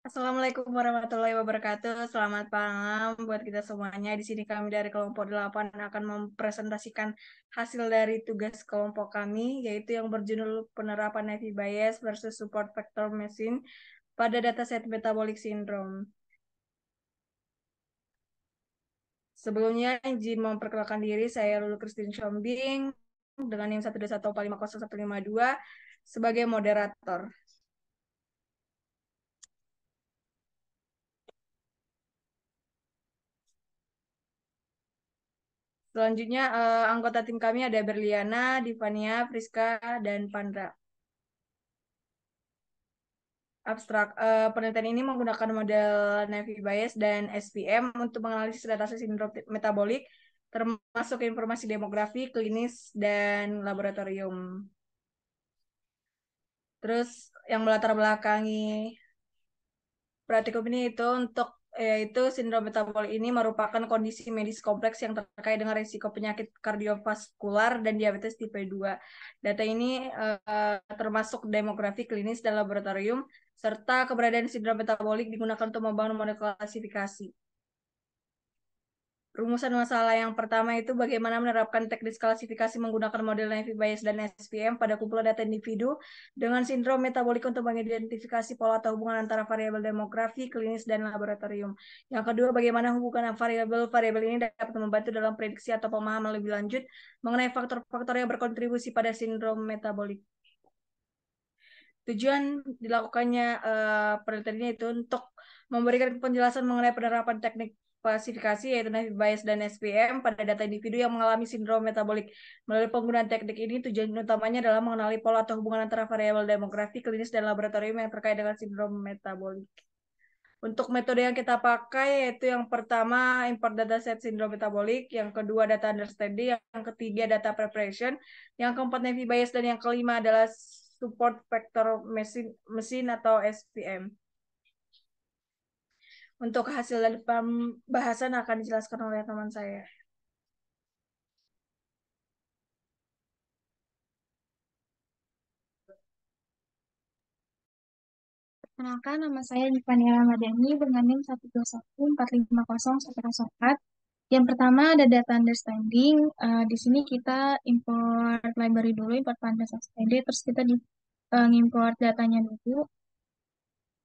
Assalamualaikum warahmatullahi wabarakatuh. Selamat malam buat kita semuanya. Di sini kami dari kelompok 8 akan mempresentasikan hasil dari tugas kelompok kami, yaitu yang berjudul penerapan Naive Bayes versus Support Vector Machine pada dataset metabolic syndrome. Sebelumnya, izin memperkenalkan diri, saya Lulu Christine Shombing dengan NIM 121450152 sebagai moderator. Selanjutnya, anggota tim kami ada Berliana, Divania, Friska, dan Pandra. Abstrak. Penelitian ini menggunakan model Naive Bayes dan SPM untuk menganalisis data sindrom metabolik, termasuk informasi demografi, klinis, dan laboratorium. Terus yang melatar belakangi praktikum ini itu untuk yaitu sindrom metabolik ini merupakan kondisi medis kompleks yang terkait dengan risiko penyakit kardiovaskular dan diabetes tipe 2. Data ini termasuk demografi, klinis, dan laboratorium, serta keberadaan sindrom metabolik digunakan untuk membangun model klasifikasi. Rumusan masalah yang pertama itu bagaimana menerapkan teknik klasifikasi menggunakan model Naive Bayes dan SPM pada kumpulan data individu dengan sindrom metabolik untuk mengidentifikasi pola atau hubungan antara variabel demografi, klinis, dan laboratorium. Yang kedua, bagaimana hubungan variabel-variabel ini dapat membantu dalam prediksi atau pemahaman lebih lanjut mengenai faktor-faktor yang berkontribusi pada sindrom metabolik. Tujuan dilakukannya penelitian ini itu untuk memberikan penjelasan mengenai penerapan teknik klasifikasi yaitu Naive Bayes dan SPM pada data individu yang mengalami sindrom metabolik. Melalui penggunaan teknik ini, tujuan utamanya adalah mengenali pola atau hubungan antara variabel demografi, klinis, dan laboratorium yang terkait dengan sindrom metabolik. Untuk metode yang kita pakai yaitu yang pertama import dataset sindrom metabolik, yang kedua data understanding, yang ketiga data preparation, yang keempat Naive Bayes, dan yang kelima adalah support vector mesin atau SPM. Untuk hasil dari pembahasan akan dijelaskan oleh teman saya. Perkenalkan, nama saya Yivania Ramadhani dengan NIM 121450104. Yang pertama ada data understanding. Di sini kita import library dulu, import pandas.std, terus kita import datanya dulu.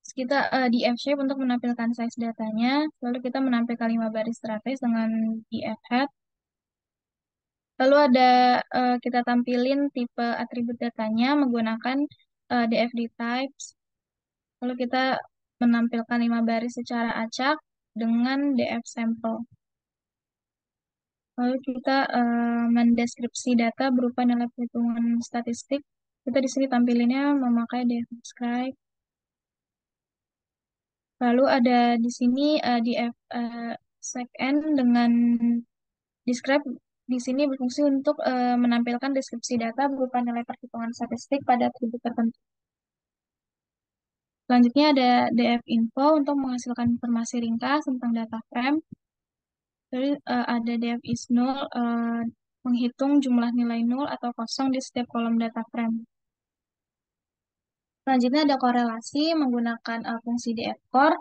Terus kita di F-shape untuk menampilkan size datanya. Lalu kita menampilkan 5 baris teratais dengan di F-head. Lalu ada kita tampilin tipe atribut datanya menggunakan DFD types. Lalu kita menampilkan 5 baris secara acak dengan DF sampel. Lalu kita mendeskripsi data berupa nilai perhitungan statistik. Kita di sini tampilinnya memakai DF describe. Lalu ada di sini DF second dengan describe di sini berfungsi untuk menampilkan deskripsi data berupa nilai perhitungan statistik pada atribut tertentu. Selanjutnya ada DF info untuk menghasilkan informasi ringkas tentang data frame. Jadi ada DF is null, menghitung jumlah nilai nol atau kosong di setiap kolom data frame. Selanjutnya ada korelasi menggunakan fungsi DF core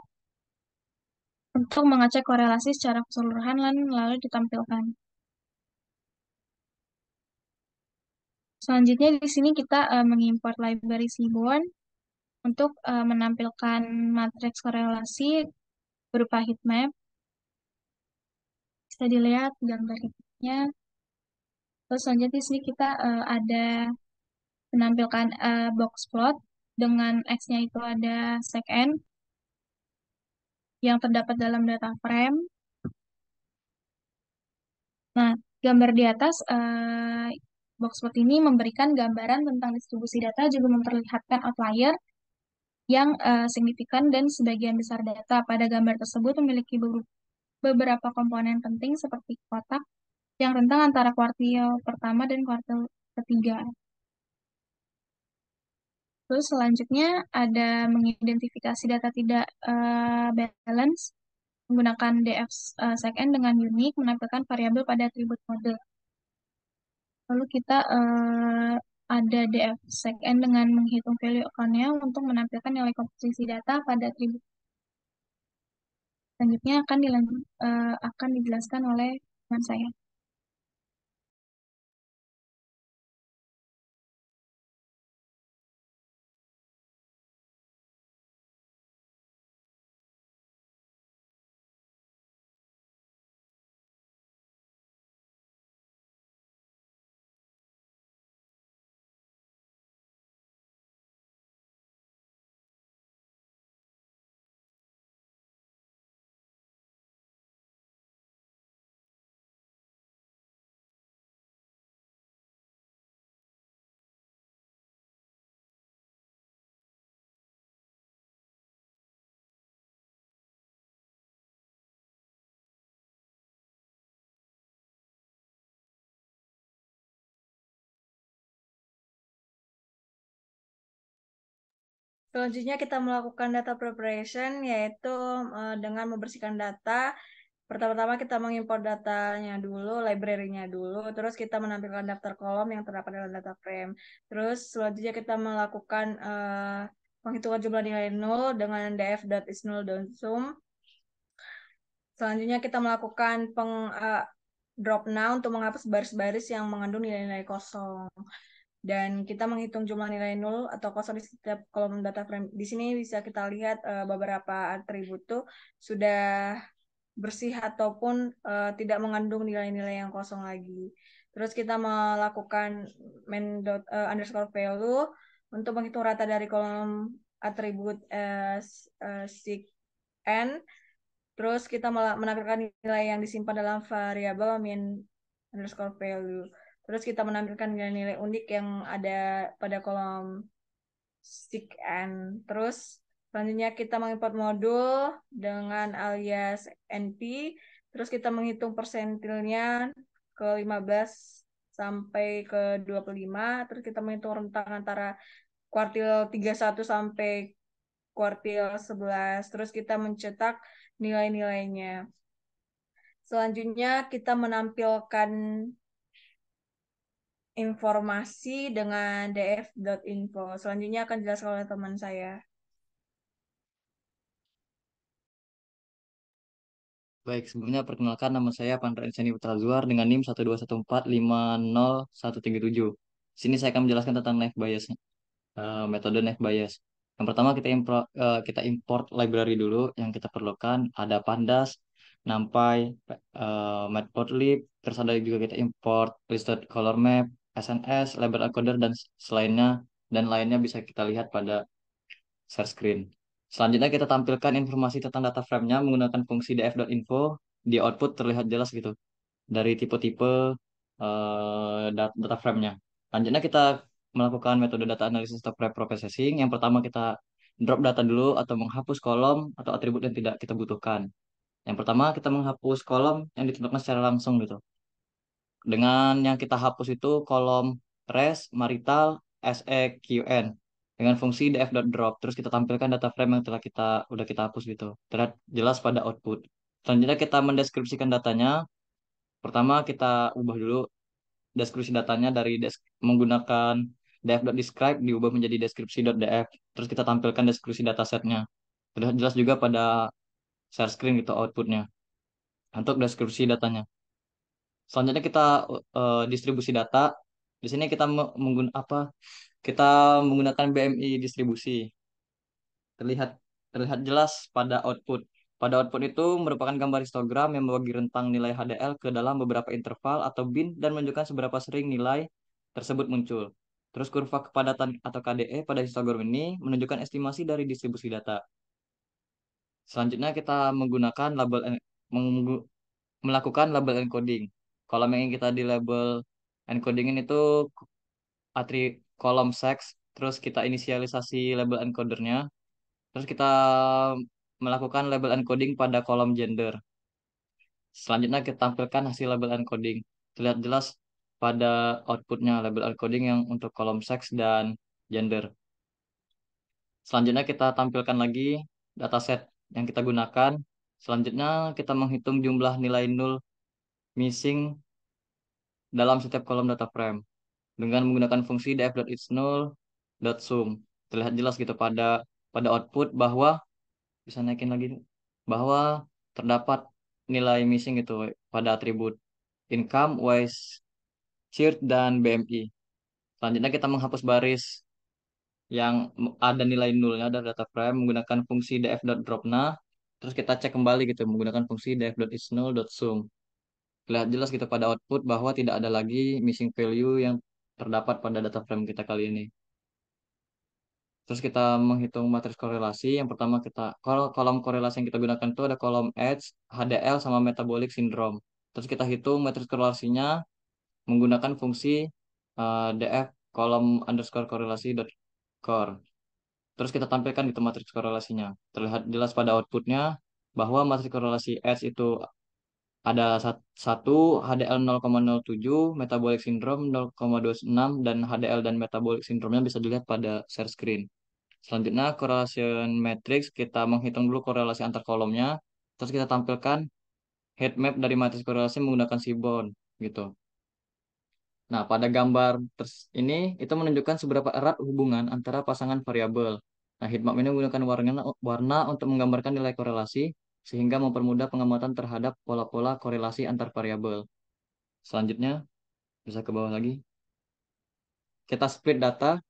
untuk mengecek korelasi secara keseluruhan lalu ditampilkan. Selanjutnya di sini kita mengimport library Seaborn untuk menampilkan matriks korelasi berupa heatmap. Bisa dilihat gambar heatmapnya. Terus selanjutnya di sini kita ada menampilkan box plot dengan X-nya itu ada sec_n yang terdapat dalam data frame. Nah, gambar di atas box plot ini memberikan gambaran tentang distribusi data, juga memperlihatkan outlier yang signifikan dan sebagian besar data pada gambar tersebut memiliki beberapa komponen penting seperti kotak yang rentang antara kuartil pertama dan kuartil ketiga. Terus selanjutnya ada mengidentifikasi data tidak balance menggunakan DF second dengan unik menampilkan variabel pada atribut mode. Lalu kita ada DF second dengan menghitung value account-nya untuk menampilkan nilai komposisi data pada atribut Selanjutnya akan dijelaskan oleh teman saya. Selanjutnya kita melakukan data preparation, yaitu dengan membersihkan data. Pertama-tama kita mengimpor datanya dulu, library-nya dulu, terus kita menampilkan daftar kolom yang terdapat dalam data frame. Terus selanjutnya kita melakukan penghitungan jumlah nilai nol dengan df.isNull.zoom. Selanjutnya kita melakukan drop now untuk menghapus baris-baris yang mengandung nilai-nilai kosong. Dan kita menghitung jumlah nilai nol atau kosong di setiap kolom data frame. Di sini bisa kita lihat beberapa atribut tuh sudah bersih ataupun tidak mengandung nilai-nilai yang kosong lagi. Terus kita melakukan underscore value untuk menghitung rata dari kolom atribut sig n. Terus kita menampilkan nilai yang disimpan dalam variabel min underscore value. Terus kita menampilkan nilai-nilai unik yang ada pada kolom sig n. Terus selanjutnya kita mengimport modul dengan alias np. Terus kita menghitung persentilnya ke 15 sampai ke 25. Terus kita menghitung rentang antara kuartil 31 sampai kuartil 11. Terus kita mencetak nilai-nilainya. Selanjutnya kita menampilkan informasi dengan df.info. Selanjutnya akan dijelaskan oleh teman saya. Baik, sebelumnya perkenalkan nama saya Pandra Insani Putra Zuar dengan NIM 121450137. Sini saya akan menjelaskan tentang naive Bayes, metode naive Bayes. Yang pertama kita import library dulu yang kita perlukan. Ada Pandas, NumPy, Matplotlib, terus ada juga kita import listed color map, SNS, label encoder dan lainnya bisa kita lihat pada share screen. Selanjutnya kita tampilkan informasi tentang data frame-nya menggunakan fungsi df.info. Di output terlihat jelas gitu dari tipe-tipe data frame-nya. Selanjutnya kita melakukan metode data analisis atau pre-processing. Yang pertama kita drop data dulu atau menghapus kolom atau atribut yang tidak kita butuhkan. Yang pertama kita menghapus kolom yang ditentukan secara langsung gitu. Dengan yang kita hapus itu kolom res, marital, seqn dengan fungsi df.drop. Terus kita tampilkan data frame yang udah kita hapus gitu. Terlihat jelas pada output. Selanjutnya kita mendeskripsikan datanya. Pertama kita ubah dulu deskripsi datanya dari menggunakan df.describe diubah menjadi deskripsi.df. Terus kita tampilkan deskripsi datasetnya. Terlihat jelas juga pada share screen gitu outputnya untuk deskripsi datanya. Selanjutnya kita distribusi data. Di sini kita Kita menggunakan BMI distribusi. Terlihat terlihat jelas pada output. Pada output itu merupakan gambar histogram yang membagi rentang nilai HDL ke dalam beberapa interval atau bin dan menunjukkan seberapa sering nilai tersebut muncul. Terus kurva kepadatan atau KDE pada histogram ini menunjukkan estimasi dari distribusi data. Selanjutnya kita melakukan label encoding. Kalau yang ingin kita di label encodingin itu atri kolom sex, terus kita inisialisasi label encodernya, terus kita melakukan label encoding pada kolom gender. Selanjutnya kita tampilkan hasil label encoding. Terlihat jelas pada outputnya label encoding yang untuk kolom seks dan gender. Selanjutnya kita tampilkan lagi dataset yang kita gunakan. Selanjutnya kita menghitung jumlah nilai null missing dalam setiap kolom data frame dengan menggunakan fungsi df.itsNull.zoom. Terlihat jelas gitu pada pada output bahwa bisa naikin lagi bahwa terdapat nilai missing itu pada atribut income, wise, cheered, dan BMI. Selanjutnya kita menghapus baris yang ada nilai nolnya dari data frame menggunakan fungsi df.dropna. Terus kita cek kembali gitu menggunakan fungsi df.isNull.sum. Lihat jelas gitu pada output bahwa tidak ada lagi missing value yang terdapat pada data frame kita kali ini. Terus kita menghitung matriks korelasi. Yang pertama kita kalau kolom korelasi yang kita gunakan itu ada kolom H, HDL sama metabolic syndrome. Terus kita hitung matriks korelasinya menggunakan fungsi df kolom underscore korelasi dot core. Terus kita tampilkan gitu matriks korelasinya. Terlihat jelas pada outputnya bahwa matriks korelasi H itu ada satu HDL 0,07, metabolic syndrome 0,26, dan HDL dan metabolic syndrome-nya bisa dilihat pada share screen. Selanjutnya, correlation matrix, kita menghitung dulu korelasi antar kolomnya. Terus kita tampilkan heat map dari matriks korelasi menggunakan Seaborn gitu. Nah, pada gambar ini itu menunjukkan seberapa erat hubungan antara pasangan variabel. Nah, heatmap ini menggunakan warna untuk menggambarkan nilai korelasi sehingga mempermudah pengamatan terhadap pola-pola korelasi antar variabel. Selanjutnya, bisa ke bawah lagi. Kita split data,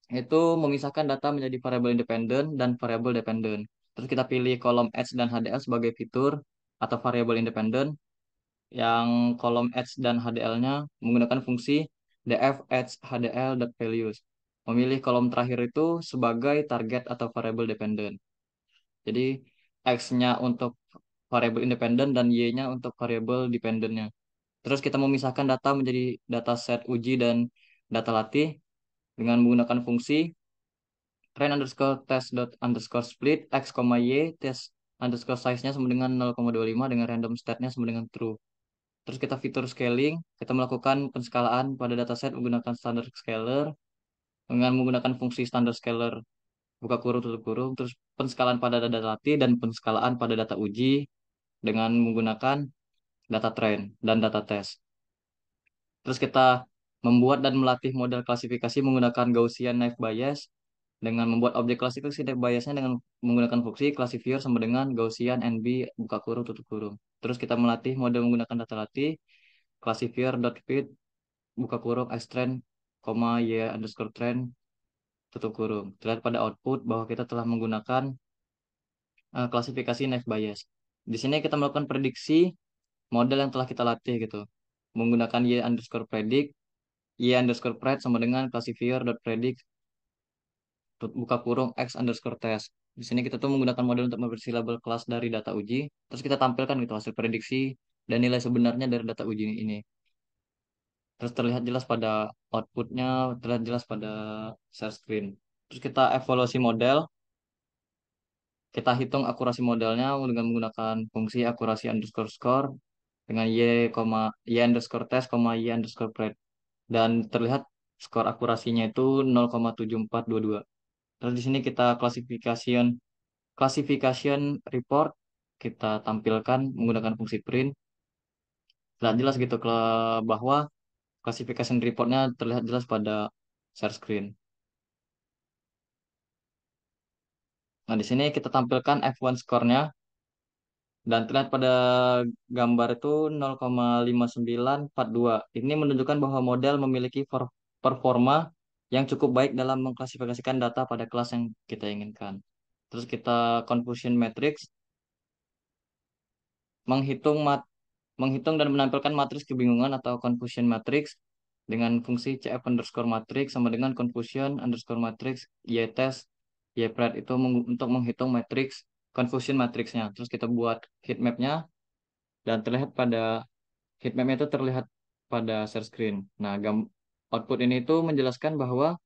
itu memisahkan data menjadi variabel independen dan variabel dependen. Terus kita pilih kolom H dan HDL sebagai fitur atau variabel independen, yang kolom H dan HDL-nya menggunakan fungsi df H HDL.values. Memilih kolom terakhir itu sebagai target atau variable dependent. Jadi X-nya untuk variable independen dan Y-nya untuk variable dependentnya. Terus kita memisahkan data menjadi data set uji dan data latih dengan menggunakan fungsi train underscore test dot underscore split X, Y test underscore size-nya sama dengan 0,25 dengan random state-nya sama dengan true. Terus kita fitur scaling, kita melakukan penskalaan pada dataset menggunakan standard scaler dengan menggunakan fungsi standard scaler buka kurung tutup kurung, terus penskalaan pada data latih dan penskalaan pada data uji dengan menggunakan data train dan data test. Terus kita membuat dan melatih model klasifikasi menggunakan Gaussian naive Bayes dengan membuat objek klasifikasi naive Bayesnya dengan menggunakan fungsi classifier sama dengan Gaussian NB buka kurung tutup kurung. Terus kita melatih model menggunakan data latih classifier.fit buka kurung xtrend, y underscore trend, tutup kurung. Terlihat pada output bahwa kita telah menggunakan klasifikasi naive Bayes. Di sini kita melakukan prediksi model yang telah kita latih gitu. Menggunakan y underscore predict, y underscore pred sama dengan classifier.predict, buka kurung x underscore test. Di sini kita tuh menggunakan model untuk mempersi label kelas dari data uji. Terus kita tampilkan gitu hasil prediksi dan nilai sebenarnya dari data uji ini. Terus terlihat jelas pada outputnya, terlihat jelas pada share screen. Terus kita evaluasi model, kita hitung akurasi modelnya dengan menggunakan fungsi akurasi underscore score dengan y underscore test, y underscore pred. Dan terlihat skor akurasinya itu 0,7422. Terus di sini kita classification report, kita tampilkan menggunakan fungsi print. Terlihat jelas gitu bahwa classification reportnya terlihat jelas pada share screen. Nah, di sini kita tampilkan F1 skornya dan terlihat pada gambar itu 0,5942. Ini menunjukkan bahwa model memiliki performa yang cukup baik dalam mengklasifikasikan data pada kelas yang kita inginkan. Terus kita confusion matrix menghitung menghitung dan menampilkan matriks kebingungan atau confusion matrix dengan fungsi cf underscore matrix sama dengan confusion underscore matrix y test y pred itu untuk menghitung matrix confusion matrixnya. Terus kita buat heat mapnya dan terlihat pada heat mapnya itu terlihat pada share screen. Nah, output ini itu menjelaskan bahwa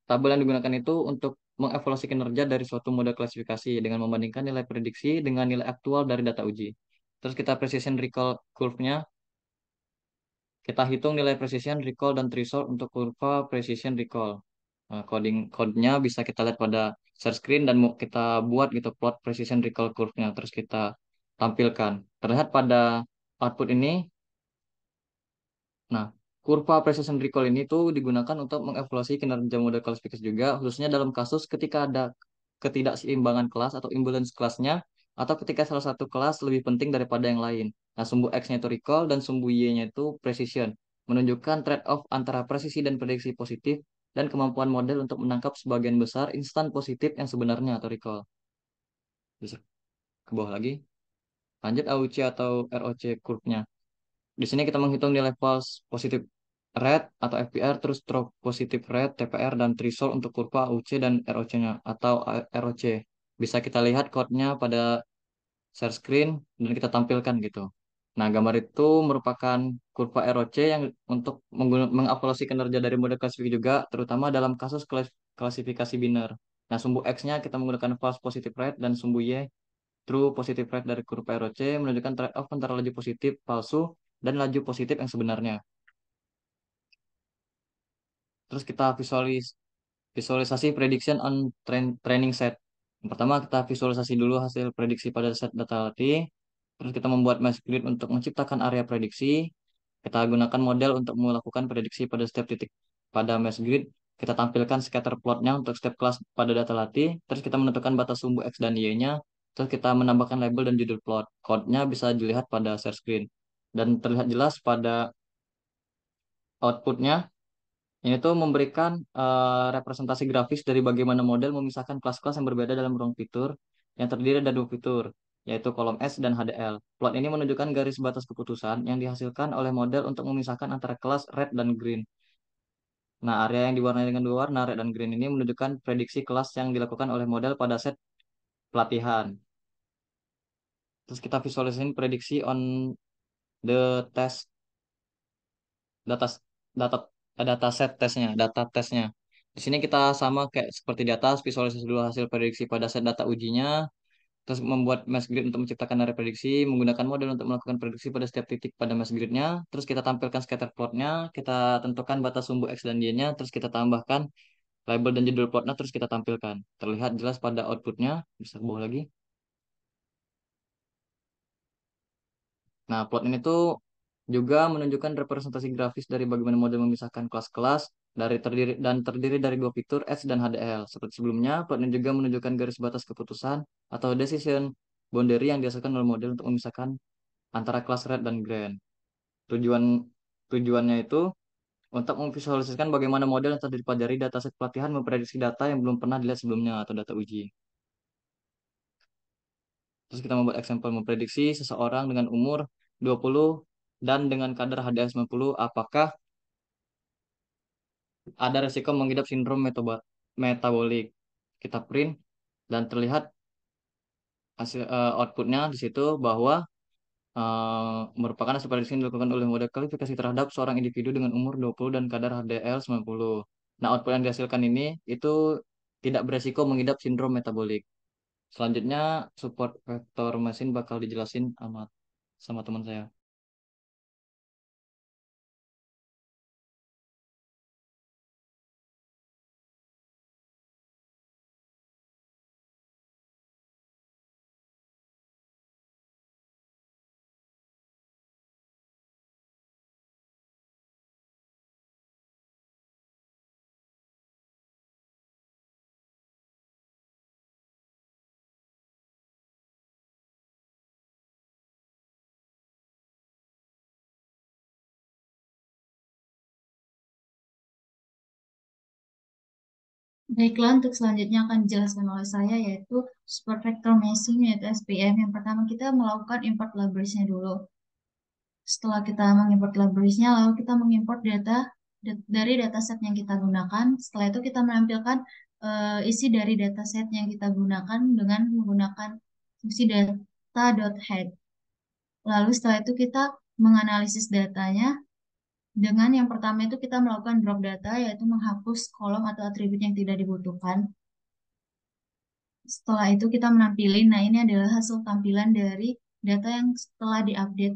tabel yang digunakan itu untuk mengevaluasi kinerja dari suatu model klasifikasi dengan membandingkan nilai prediksi dengan nilai aktual dari data uji. Terus kita precision recall curve-nya, kita hitung nilai precision recall dan threshold untuk kurva precision recall. Nah, code-nya bisa kita lihat pada share screen dan kita buat gitu plot precision recall curve-nya. Terus kita tampilkan. Terlihat pada output ini. Nah, kurva precision recall ini tuh digunakan untuk mengevaluasi kinerja model klasifikasi juga, khususnya dalam kasus ketika ada ketidakseimbangan kelas atau imbalance kelasnya atau ketika salah satu kelas lebih penting daripada yang lain. Nah, sumbu X-nya itu recall dan sumbu Y-nya itu precision, menunjukkan trade-off antara presisi dan prediksi positif dan kemampuan model untuk menangkap sebagian besar instan positif yang sebenarnya atau recall. Bisa ke bawah lagi. Lanjut AUC atau ROC curve-nya. Di sini kita menghitung nilai false positive rate atau FPR, terus true positive rate, TPR, dan threshold untuk kurva AUC dan ROC-nya atau ROC. Bisa kita lihat code-nya pada share screen dan kita tampilkan gitu. Nah, gambar itu merupakan kurva ROC yang untuk mengevaluasi kinerja dari model klasifikasi juga, terutama dalam kasus klasifikasi biner. Nah, sumbu X-nya kita menggunakan false positive rate dan sumbu Y true positive rate dari kurva ROC menunjukkan trade-off antara laju positif palsu dan laju positif yang sebenarnya. Terus kita visualisasi prediction on training set. Yang pertama kita visualisasi dulu hasil prediksi pada set data latih. Terus kita membuat mass grid untuk menciptakan area prediksi. Kita gunakan model untuk melakukan prediksi pada setiap titik pada mass grid. Kita tampilkan scatter plotnya untuk setiap kelas pada data latih. Terus kita menentukan batas sumbu X dan Y-nya. Terus kita menambahkan label dan judul plot. Code-nya bisa dilihat pada share screen. Dan terlihat jelas pada outputnya. Ini tuh memberikan representasi grafis dari bagaimana model memisahkan kelas-kelas yang berbeda dalam ruang fitur yang terdiri dari dua fitur, yaitu kolom S dan HDL. Plot ini menunjukkan garis batas keputusan yang dihasilkan oleh model untuk memisahkan antara kelas red dan green. Nah, area yang diwarnai dengan dua warna, red dan green ini menunjukkan prediksi kelas yang dilakukan oleh model pada set pelatihan. Terus kita visualisasiin prediksi on the test data data data set tesnya, data tesnya. Di sini kita sama kayak seperti di atas, visualisasi dulu hasil prediksi pada set data ujinya, terus membuat mass grid untuk menciptakan area prediksi, menggunakan model untuk melakukan prediksi pada setiap titik pada mass gridnya, terus kita tampilkan scatter plotnya, kita tentukan batas sumbu X dan Y-nya, terus kita tambahkan label dan judul plotnya, terus kita tampilkan. Terlihat jelas pada outputnya, bisa ke bawah lagi. Nah, plot ini tuh juga menunjukkan representasi grafis dari bagaimana model memisahkan kelas-kelas terdiri dari dua fitur S dan HDL. Seperti sebelumnya, plot ini juga menunjukkan garis batas keputusan atau decision boundary yang dihasilkan oleh model untuk memisahkan antara kelas red dan green. Tujuan tujuannya itu untuk memvisualisasikan bagaimana model yang telah dipelajari dataset pelatihan memprediksi data yang belum pernah dilihat sebelumnya atau data uji. Terus kita membuat example memprediksi seseorang dengan umur 20 dan dengan kadar HDL 90 apakah ada resiko mengidap sindrom metabolik. Kita print dan terlihat hasil outputnya di situ bahwa merupakan hasil prediksi yang dilakukan oleh model kualifikasi terhadap seorang individu dengan umur 20 dan kadar HDL 90. Nah, output yang dihasilkan ini itu tidak beresiko mengidap sindrom metabolik. Selanjutnya, support vektor mesin bakal dijelasin sama teman saya. Baiklah, untuk selanjutnya akan dijelaskan oleh saya yaitu support vector meshing yaitu SPM. Yang pertama kita melakukan import libraries-nya dulu. Setelah kita mengimport libraries-nya, lalu kita mengimport dari dataset yang kita gunakan. Setelah itu kita menampilkan isi dari dataset yang kita gunakan dengan menggunakan fungsi data.head. Lalu setelah itu kita menganalisis datanya dengan yang pertama itu kita melakukan drop data yaitu menghapus kolom atau atribut yang tidak dibutuhkan. Setelah itu kita menampilkan, nah ini adalah hasil tampilan dari data yang setelah diupdate.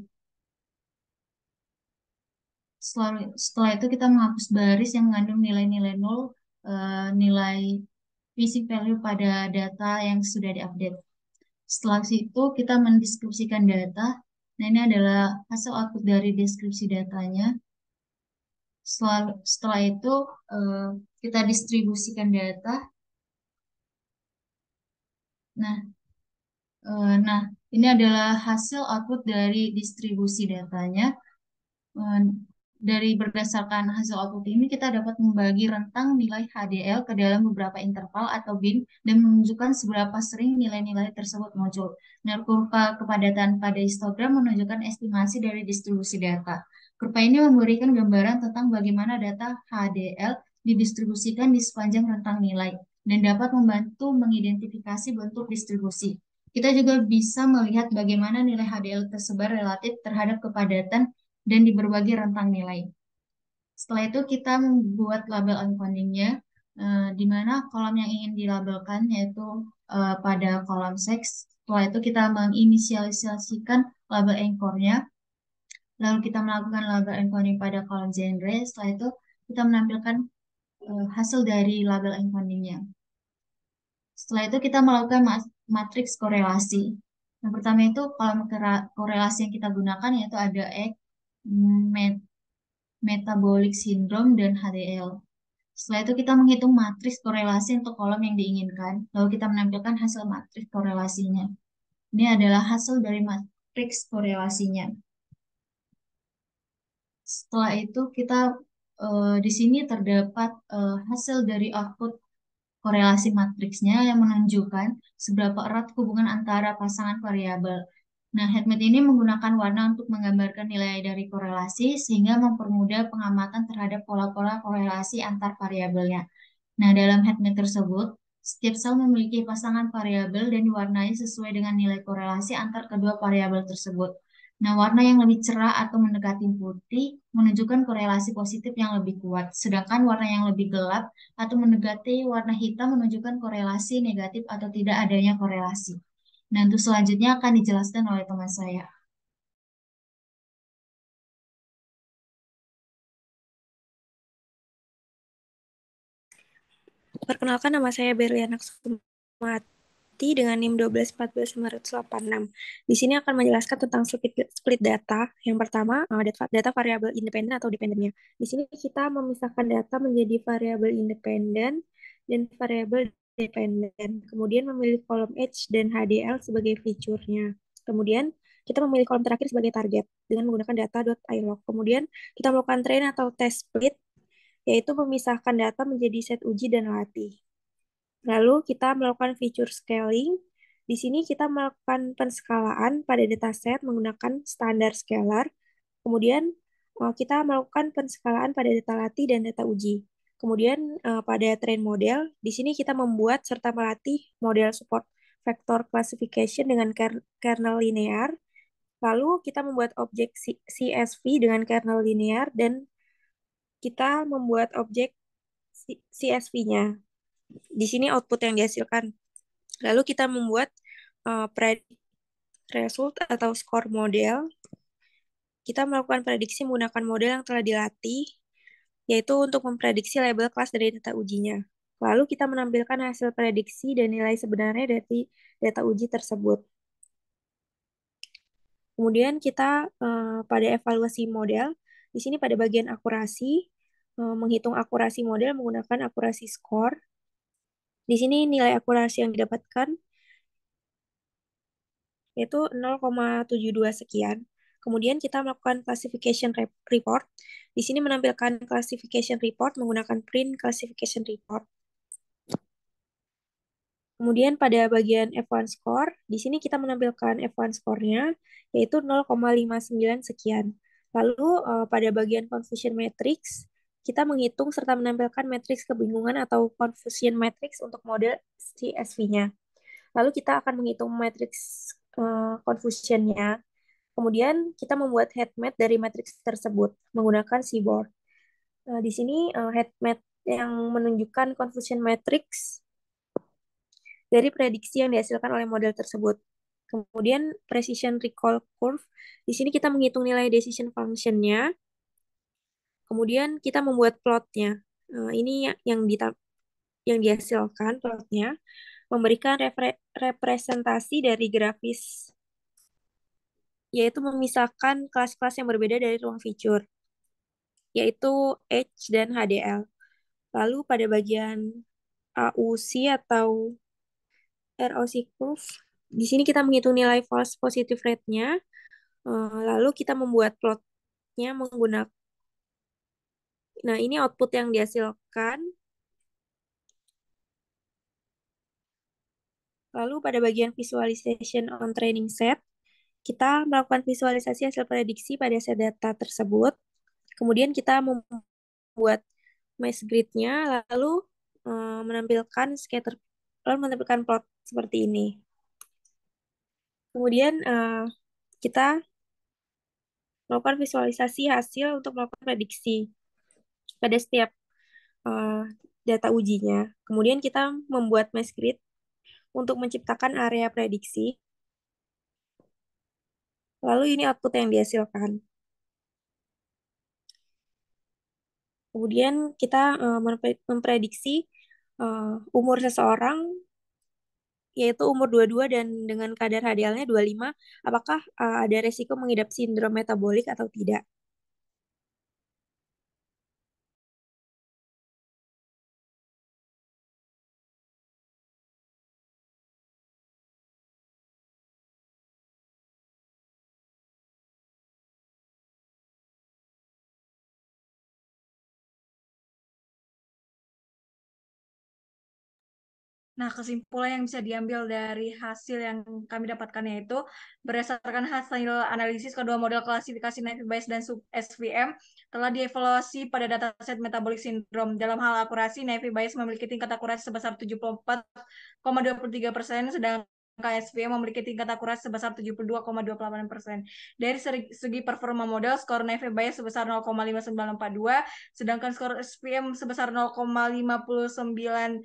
Setelah itu kita menghapus baris yang mengandung nilai-nilai nol, nilai basic value pada data yang sudah diupdate. Setelah itu kita mendeskripsikan data. Nah ini adalah hasil output dari deskripsi datanya. Setelah itu kita distribusikan data. Nah, Nah, ini adalah hasil output dari distribusi datanya. Eh, Dari berdasarkan hasil output ini, kita dapat membagi rentang nilai HDL ke dalam beberapa interval atau bin dan menunjukkan seberapa sering nilai-nilai tersebut muncul. Nah, kurva kepadatan pada histogram menunjukkan estimasi dari distribusi data. Kurva ini memberikan gambaran tentang bagaimana data HDL didistribusikan di sepanjang rentang nilai dan dapat membantu mengidentifikasi bentuk distribusi. Kita juga bisa melihat bagaimana nilai HDL tersebar relatif terhadap kepadatan dan di berbagai rentang nilai. Setelah itu kita membuat label encodingnya, di mana kolom yang ingin dilabelkan yaitu pada kolom sex. Setelah itu kita menginisialisasikan label anchornya, lalu kita melakukan label encoding pada kolom genre. Setelah itu kita menampilkan hasil dari label encodingnya. Setelah itu kita melakukan matriks korelasi. Yang pertama itu kolom korelasi yang kita gunakan yaitu ada X, metabolic syndrome, dan HDL. Setelah itu kita menghitung matriks korelasi untuk kolom yang diinginkan, lalu kita menampilkan hasil matriks korelasinya. Ini adalah hasil dari matriks korelasinya. Setelah itu kita di sini terdapat hasil dari output korelasi matriksnya yang menunjukkan seberapa erat hubungan antara pasangan variabel. Nah, headmap ini menggunakan warna untuk menggambarkan nilai dari korelasi sehingga mempermudah pengamatan terhadap pola-pola korelasi antar variabelnya. Nah, dalam headmap tersebut, setiap sel memiliki pasangan variabel dan diwarnai sesuai dengan nilai korelasi antar kedua variabel tersebut. Nah, warna yang lebih cerah atau mendekati putih menunjukkan korelasi positif yang lebih kuat, sedangkan warna yang lebih gelap atau mendekati warna hitam menunjukkan korelasi negatif atau tidak adanya korelasi. Nah, untuk selanjutnya akan dijelaskan oleh teman saya. Perkenalkan, nama saya Berliana Sumati dengan NIM 1214586. Di sini akan menjelaskan tentang split data. Yang pertama, data variabel independen atau dependennya. Di sini kita memisahkan data menjadi variabel independen dan variabel dependen. Kemudian memilih kolom H dan HDL sebagai fiturnya. Kemudian kita memilih kolom terakhir sebagai target dengan menggunakan data.ilog. Kemudian kita melakukan train atau test split, yaitu memisahkan data menjadi set uji dan latih. Lalu kita melakukan feature scaling. Di sini kita melakukan penskalaan pada dataset menggunakan standar scalar. Kemudian kita melakukan penskalaan pada data latih dan data uji. Kemudian pada train model, di sini kita membuat serta melatih model support vector classification dengan kernel linear. Lalu kita membuat objek CSV dengan kernel linear dan kita membuat objek CSV-nya. Di sini output yang dihasilkan. Lalu kita membuat predict result atau score model. Kita melakukan prediksi menggunakan model yang telah dilatih, yaitu untuk memprediksi label kelas dari data ujinya. Lalu kita menampilkan hasil prediksi dan nilai sebenarnya dari data uji tersebut. Kemudian kita pada evaluasi model, di sini pada bagian akurasi, menghitung akurasi model menggunakan akurasi score. Di sini nilai akurasi yang didapatkan yaitu 0,72 sekian. Kemudian kita melakukan classification report. Di sini menampilkan classification report menggunakan print classification report. Kemudian pada bagian F1 score, di sini kita menampilkan F1 score-nya, yaitu 0,59 sekian. Lalu pada bagian confusion matrix, kita menghitung serta menampilkan matriks kebingungan atau confusion matrix untuk model CSV-nya. Lalu kita akan menghitung matriks confusion-nya. Kemudian kita membuat head map dari matriks tersebut menggunakan seaboard. Di sini head map yang menunjukkan confusion matrix dari prediksi yang dihasilkan oleh model tersebut. Kemudian precision recall curve. Di sini kita menghitung nilai decision function-nya. Kemudian kita membuat plotnya. Ini yang dihasilkan plotnya memberikan representasi dari grafis, yaitu memisahkan kelas-kelas yang berbeda dari ruang feature, yaitu H dan HDL. Lalu pada bagian AUC atau ROC curve, Di sini kita menghitung nilai false positive rate-nya, lalu kita membuat plotnya menggunakan, nah ini output yang dihasilkan. Lalu pada bagian visualization on training set, kita melakukan visualisasi hasil prediksi pada set data tersebut. Kemudian kita membuat mesh grid-nya, lalu menampilkan scatter, lalu menampilkan plot seperti ini. Kemudian kita melakukan visualisasi hasil untuk melakukan prediksi pada setiap data ujinya. Kemudian kita membuat mesh grid untuk menciptakan area prediksi. Lalu ini output yang dihasilkan. Kemudian kita memprediksi umur seseorang, yaitu umur 22 dan dengan kadar HDL-nya 25, apakah ada resiko mengidap sindrom metabolik atau tidak. Nah, kesimpulan yang bisa diambil dari hasil yang kami dapatkan yaitu berdasarkan hasil analisis kedua model klasifikasi Naive Bayes dan SVM telah dievaluasi pada dataset metabolic syndrome. Dalam hal akurasi, Naive Bayes memiliki tingkat akurasi sebesar 74,23%, sedangkan SVM memiliki tingkat akurasi sebesar 72,28%. Dari segi performa model, skor Naive Bayes sebesar 0,5942, sedangkan skor SVM sebesar 0,59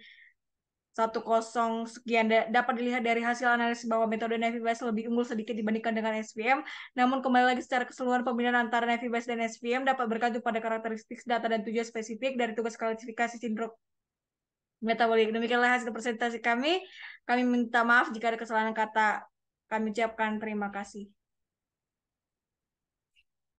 sekian. Dapat dilihat dari hasil analisis bahwa metode Naive Bayes lebih unggul sedikit dibandingkan dengan SVM. Namun kembali lagi secara keseluruhan pemilihan antara Naive Bayes dan SVM dapat bergantung pada karakteristik data dan tujuan spesifik dari tugas klasifikasi sindrom metabolik. Demikianlah hasil presentasi kami. Kami minta maaf jika ada kesalahan kata. Kami ucapkan terima kasih.